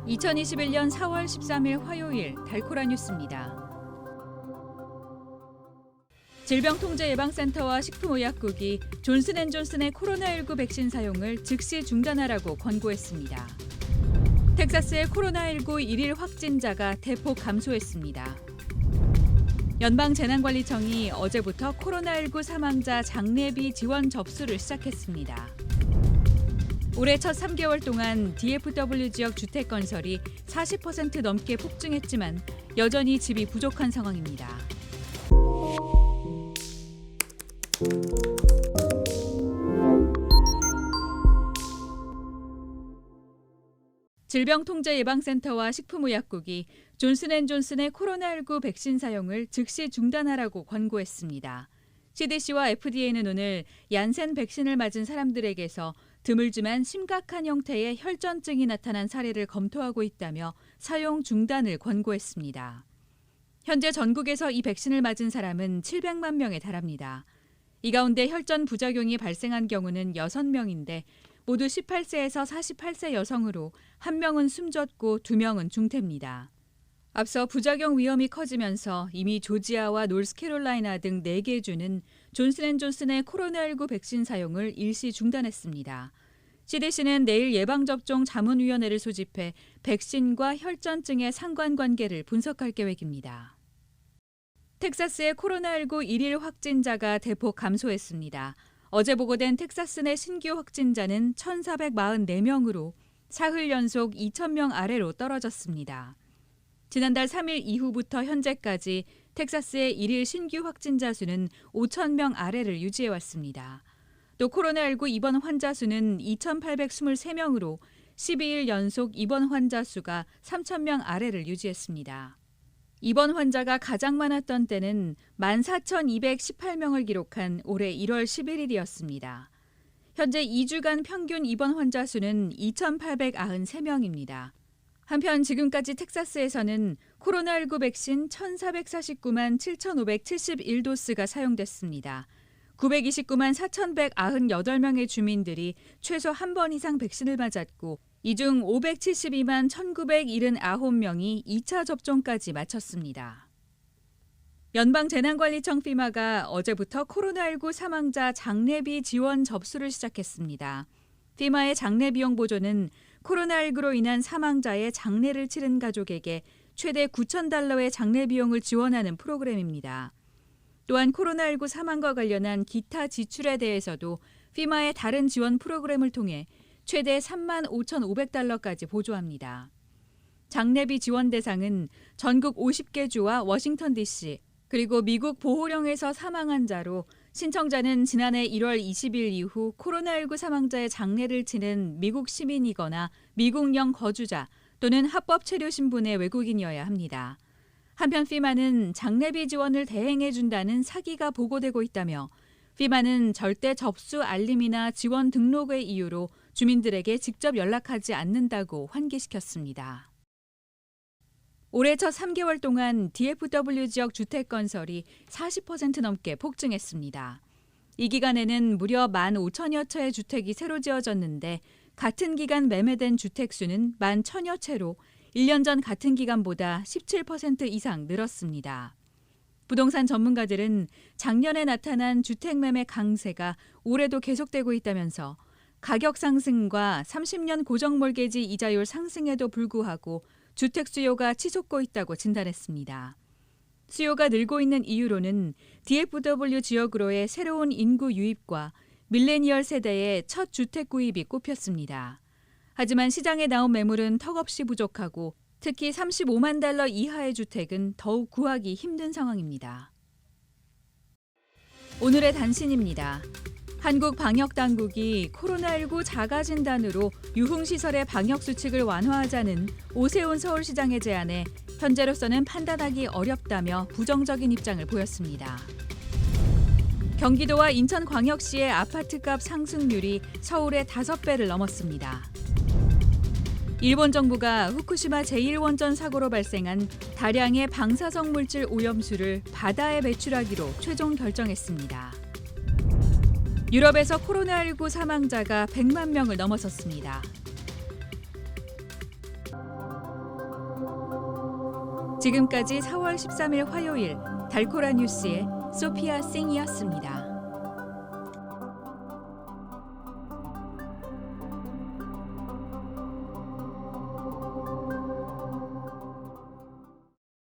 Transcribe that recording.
2021년 4월 13일 화요일 달코라 뉴스입니다. 질병통제예방센터와 식품의약국이 존슨앤존슨의 코로나19 백신 사용을 즉시 중단하라고 권고했습니다. 텍사스의 코로나19 일일 확진자가 대폭 감소했습니다. 연방재난관리청이 어제부터 코로나19 사망자 장례비 지원 접수를 시작했습니다. 올해 첫 3개월 동안 DFW 지역 주택 건설이 40% 넘게 폭증했지만 여전히 집이 부족한 상황입니다. 질병통제예방센터와 식품의약국이 존슨앤존슨의 코로나19 백신 사용을 즉시 중단하라고 권고했습니다. CDC와 FDA는 오늘 얀센 백신을 맞은 사람들에게서 드물지만 심각한 형태의 혈전증이 나타난 사례를 검토하고 있다며 사용 중단을 권고했습니다. 현재 전국에서 이 백신을 맞은 사람은 700만 명에 달합니다. 이 가운데 혈전 부작용이 발생한 경우는 6명인데 모두 18세에서 48세 여성으로 1명은 숨졌고 2명은 중태입니다. 앞서 부작용 위험이 커지면서 이미 조지아와 노스캐롤라이나 등 4개 주는 존슨앤존슨의 코로나19 백신 사용을 일시 중단했습니다. CDC는 내일 예방접종 자문위원회를 소집해 백신과 혈전증의 상관관계를 분석할 계획입니다. 텍사스의 코로나19 일일 확진자가 대폭 감소했습니다. 어제 보고된 텍사스 내 신규 확진자는 1,444명으로 사흘 연속 2,000명 아래로 떨어졌습니다. 지난달 3일 이후부터 현재까지 텍사스의 일일 신규 확진자 수는 5,000명 아래를 유지해왔습니다. 또 코로나19 입원 환자 수는 2,823명으로 12일 연속 입원 환자 수가 3,000명 아래를 유지했습니다. 입원 환자가 가장 많았던 때는 14,218명을 기록한 올해 1월 11일이었습니다. 현재 2주간 평균 입원 환자 수는 2,893명입니다. 한편 지금까지 텍사스에서는 코로나19 백신 1,449만 7,571도스가 사용됐습니다. 929만 4,198명의 주민들이 최소 한 번 이상 백신을 맞았고 이 중 572만 1,979명이 2차 접종까지 마쳤습니다. 연방재난관리청 FEMA가 어제부터 코로나19 사망자 장례비 지원 접수를 시작했습니다. FEMA의 장례비용 보조는 코로나19로 인한 사망자의 장례를 치른 가족에게 최대 $9,000의 장례비용을 지원하는 프로그램입니다. 또한 코로나19 사망과 관련한 기타 지출에 대해서도 FEMA의 다른 지원 프로그램을 통해 최대 $35,500까지 보조합니다. 장례비 지원 대상은 전국 50개 주와 워싱턴 DC, 그리고 미국 보호령에서 사망한 자로 신청자는 지난해 1월 20일 이후 코로나19 사망자의 장례를 치른 미국 시민이거나 미국령 거주자 또는 합법 체류 신분의 외국인이어야 합니다. 한편 FEMA는 장례비 지원을 대행해준다는 사기가 보고되고 있다며 FEMA는 절대 접수 알림이나 지원 등록의 이유로 주민들에게 직접 연락하지 않는다고 환기시켰습니다. 올해 첫 3개월 동안 DFW 지역 주택 건설이 40% 넘게 폭증했습니다. 이 기간에는 무려 15,000여 채의 주택이 새로 지어졌는데 같은 기간 매매된 주택 수는 11,000여 채로 1년 전 같은 기간보다 17% 이상 늘었습니다. 부동산 전문가들은 작년에 나타난 주택 매매 강세가 올해도 계속되고 있다면서 가격 상승과 30년 고정 몰개지 이자율 상승에도 불구하고 주택 수요가 치솟고 있다고 진단했습니다. 수요가 늘고 있는 이유로는 DFW 지역으로의 새로운 인구 유입과 밀레니얼 세대의 첫 주택 구입이 꼽혔습니다. 하지만 시장에 나온 매물은 턱없이 부족하고 특히 $35만 이하의 주택은 더욱 구하기 힘든 상황입니다. 오늘의 단신입니다. 한국 방역당국이 코로나19 자가진단으로 유흥시설의 방역수칙을 완화하자는 오세훈 서울시장의 제안에 현재로서는 판단하기 어렵다며 부정적인 입장을 보였습니다. 경기도와 인천광역시의 아파트값 상승률이 서울의 5배를 넘었습니다. 일본 정부가 후쿠시마 제1원전 사고로 발생한 다량의 방사성 물질 오염수를 바다에 배출하기로 최종 결정했습니다. 유럽에서 코로나19 사망자가 100만 명을 넘어섰습니다. 지금까지 4월 13일 화요일 달코라 뉴스의 소피아 싱이었습니다.